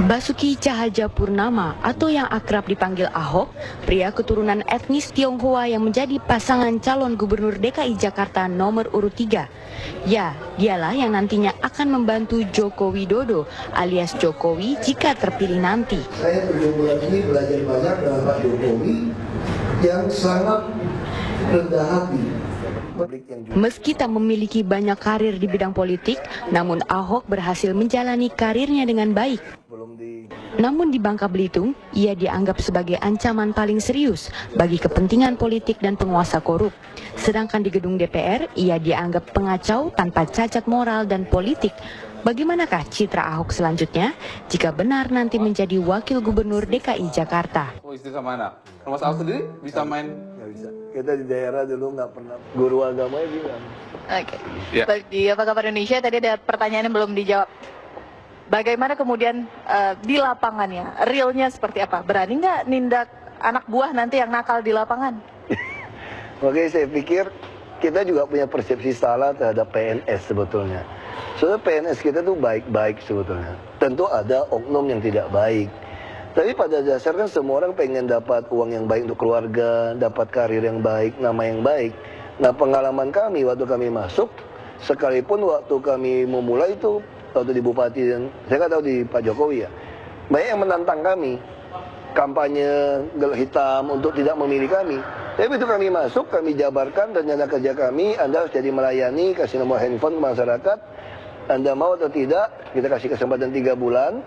Basuki Cahayapurnama atau yang akrab dipanggil Ahok, pria keturunan etnis Tionghoa yang menjadi pasangan calon gubernur DKI Jakarta nomor urut 3. Ya, dialah yang nantinya akan membantu Joko Widodo alias Jokowi jika terpilih nanti. Saya 7 bulan ini belajar banyak dengan Pak Jokowi yang sangat rendah hati. Meski tak memiliki banyak karir di bidang politik, namun Ahok berhasil menjalani karirnya dengan baik. Namun di Bangka Belitung, ia dianggap sebagai ancaman paling serius bagi kepentingan politik dan penguasa korup. Sedangkan di gedung DPR, ia dianggap pengacau tanpa cacat moral dan politik. Bagaimanakah citra Ahok selanjutnya jika benar nanti menjadi wakil gubernur DKI Jakarta? Oh, istri sama anak. Mas Ahok sendiri bisa main? Nggak bisa. Kita di daerah dulu nggak pernah. Guru agamanya bilang. Oke. Ya. Di Apa Kabar Indonesia tadi ada pertanyaan yang belum dijawab. Bagaimana kemudian di lapangannya, realnya seperti apa? Berani nggak nindak anak buah nanti yang nakal di lapangan? Oke, saya pikir kita juga punya persepsi salah terhadap PNS sebetulnya. Soalnya PNS kita tuh baik-baik sebetulnya. Tentu ada oknum yang tidak baik. Tapi pada dasarnya semua orang pengen dapat uang yang baik untuk keluarga, dapat karir yang baik, nama yang baik. Nah, pengalaman kami waktu kami masuk, sekalipun waktu kami memulai itu, waktu di Bupati dan saya nggak tahu di Pak Jokowi ya, banyak yang menantang kami, kampanye gelap hitam untuk tidak memilih kami. Tapi begitu kami masuk, kami jabarkan rencana kerja kami, Anda harus jadi melayani, kasih nomor handphone ke masyarakat. Anda mau atau tidak, kita kasih kesempatan 3 bulan.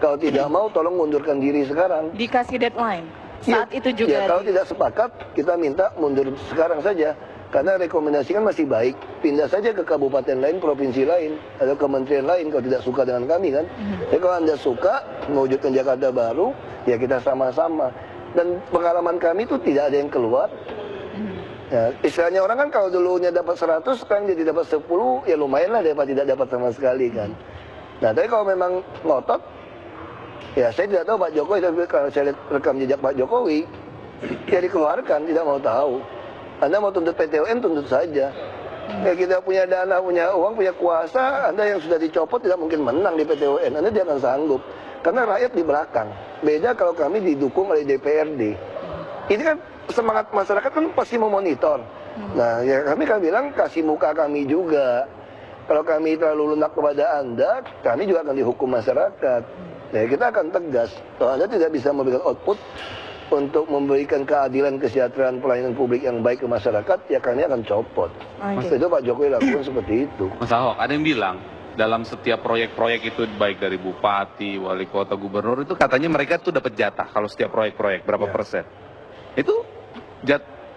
Kalau tidak mau, tolong mundurkan diri sekarang. Dikasih deadline. Ya, Saat itu juga. ya, kalau tidak sepakat, kita minta mundur sekarang saja. Karena rekomendasi kan masih baik. Pindah saja ke kabupaten lain, provinsi lain, atau kementerian lain kalau tidak suka dengan kami kan. Jadi kalau Anda suka mewujudkan Jakarta baru, ya kita sama-sama. Dan pengalaman kami itu tidak ada yang keluar. Ya, istilahnya orang kan kalau dulunya dapat 100, sekarang jadi dapat 10, ya lumayan lah daripada tidak dapat sama sekali kan. Nah, tapi kalau memang ngotot, ya saya tidak tahu Pak Jokowi, tapi kalau saya lihat rekam jejak Pak Jokowi, ya dikeluarkan, tidak mau tahu. Anda mau tuntut PTUN, tuntut saja. Ya kita punya dana, punya uang, punya kuasa, Anda yang sudah dicopot tidak mungkin menang di PTUN, Anda tidak akan sanggup. Karena rakyat di belakang. Beda kalau kami didukung oleh DPRD. Ini kan semangat masyarakat kan pasti memonitor. Nah, ya kami kan bilang kasih muka kami juga. Kalau kami terlalu lunak kepada Anda, kami juga akan dihukum masyarakat. Ya, kita akan tegas. Kalau Anda tidak bisa memberikan output untuk memberikan keadilan, kesejahteraan, pelayanan publik yang baik ke masyarakat, ya kami akan copot. Mas itu Pak Jokowi lakukan seperti itu. Mas Ahok, ada yang bilang dalam setiap proyek-proyek itu baik dari bupati, wali kota, gubernur itu katanya mereka tuh dapat jatah kalau setiap proyek-proyek berapa persen. Itu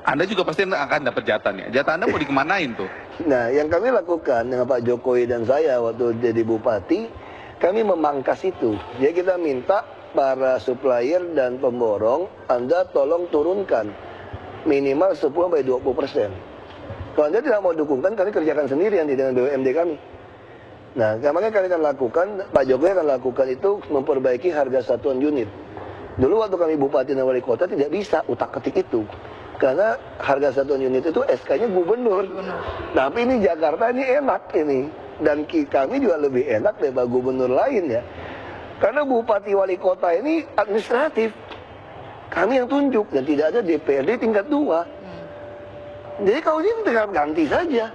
Anda juga pasti akan dapat jatahnya. Jatah Anda mau dikemanain tuh? Nah, yang kami lakukan dengan Pak Jokowi dan saya waktu jadi bupati, kami memangkas itu. Jadi kita minta para supplier dan pemborong, Anda tolong turunkan minimal 10-20%. Kalau Anda tidak mau dukungkan, kami kerjakan sendiri nanti dengan BUMD kami. Nah, makanya kami akan lakukan, Pak Jokowi akan lakukan itu memperbaiki harga satuan unit. Dulu waktu kami bupati dan wali kota tidak bisa utak-atik itu. Karena harga satuan unit itu SK-nya gubernur. Tapi ini Jakarta ini enak ini. Dan kami juga lebih enak daripada gubernur lain ya. Karena bupati wali kota ini administratif. Kami yang tunjuk dan tidak ada DPRD tingkat 2. Jadi kalau ini tinggal ganti saja.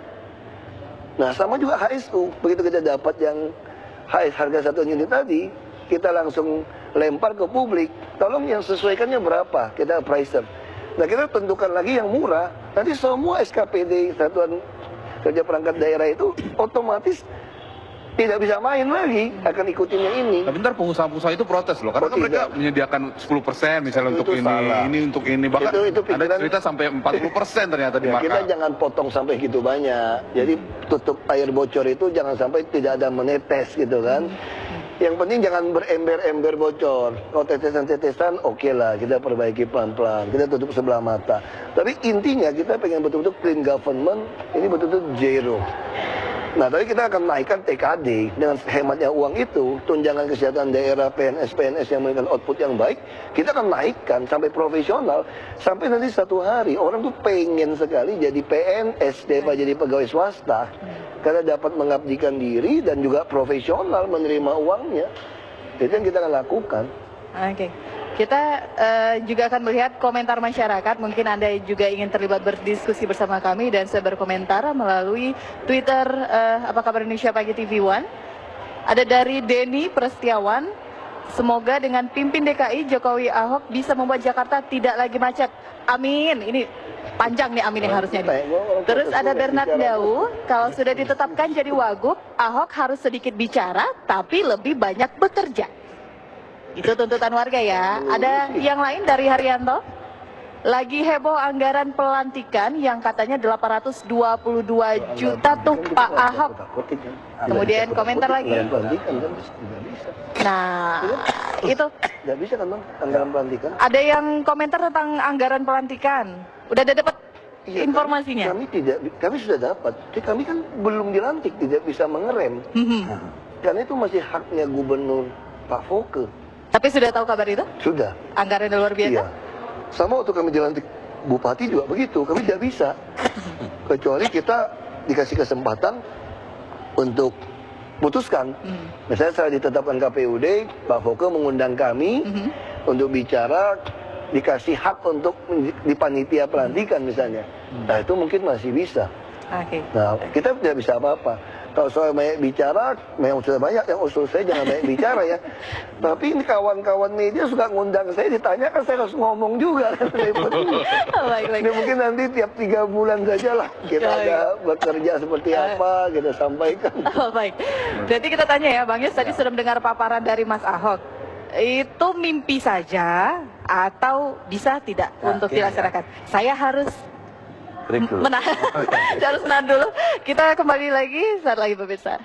Nah sama juga HSU. Begitu kita dapat yang HS harga satuan unit tadi, kita langsung lempar ke publik. Tolong yang sesuaikannya berapa? Kita appraiser. Nah kita tentukan lagi yang murah. Nanti semua SKPD satuan kerja perangkat daerah itu otomatis tidak bisa main lagi, akan ikutin yang ini. Tapi ntar pengusaha-pengusaha itu protes loh, karena kan mereka menyediakan 10% misalnya untuk ini untuk ini, bahkan itu ada cerita sampai 40% ternyata dimakan. Kita jangan potong sampai gitu banyak. Jadi tutup air bocor itu jangan sampai tidak ada menetes gitu kan. Yang penting jangan berember-ember bocor. Kalau tetesan-tetesan oke lah, kita perbaiki pelan-pelan, kita tutup sebelah mata. Tapi intinya kita pengen betul-betul clean government, ini betul-betul zero. Nah, tapi kita akan naikkan TKD dengan hematnya uang itu, tunjangan kesehatan daerah, PNS-PNS yang memberikan output yang baik, kita akan naikkan sampai profesional, sampai nanti satu hari orang tuh pengen sekali jadi PNS daripada jadi pegawai swasta. karena dapat mengabdikan diri dan juga profesional menerima uangnya. Itu yang kita akan lakukan. Oke. Kita juga akan melihat komentar masyarakat. Mungkin Anda juga ingin terlibat berdiskusi bersama kami dan saya berkomentar melalui Twitter Apa Kabar Indonesia Pagi TV One. Ada dari Denny Prestiawan. Semoga dengan pimpin DKI Jokowi Ahok bisa membuat Jakarta tidak lagi macet. Amin. Ini panjang nih amin yang harusnya. Terus ada Bernard Dau. Kalau sudah ditetapkan jadi wagub, Ahok harus sedikit bicara tapi lebih banyak bekerja. Itu tuntutan warga ya. Ada yang lain dari Haryanto? Lagi heboh anggaran pelantikan yang katanya 822 juta tuh Pak Ahok. Kemudian komentar lagi. Nah, itu. Nggak bisa kan Bang, anggaran pelantikan? Ada yang komentar tentang anggaran pelantikan. Udah ada dapat informasinya? Kami sudah dapat. Tapi kami kan belum dilantik, tidak bisa mengerem. Karena itu masih haknya Gubernur Pak Foke. Tapi sudah tahu kabar itu? Sudah. Anggaran luar biasa? Iya. Sama waktu kami dilantik bupati juga begitu, kami tidak bisa. Kecuali kita dikasih kesempatan untuk putuskan. Misalnya setelah ditetapkan KPUD, Pak Foke mengundang kami untuk bicara, dikasih hak untuk di panitia pelantikan misalnya. Nah itu mungkin masih bisa. Nah kita tidak bisa apa-apa. Kalau soal banyak bicara, memang sudah banyak yang usul saya jangan banyak bicara ya. Tapi ini kawan-kawan media suka ngundang saya, ditanya kan saya harus ngomong juga kan. Ini mungkin nanti tiap 3 bulan saja lah kita ada bekerja seperti apa, kita sampaikan. Baik, berarti kita tanya ya Bang Yus, tadi sudah mendengar paparan dari Mas Ahok. Itu mimpi saja atau bisa tidak untuk dilaksanakan? Saya harus harus menahan dulu. Kita kembali lagi saat lagi pemirsa.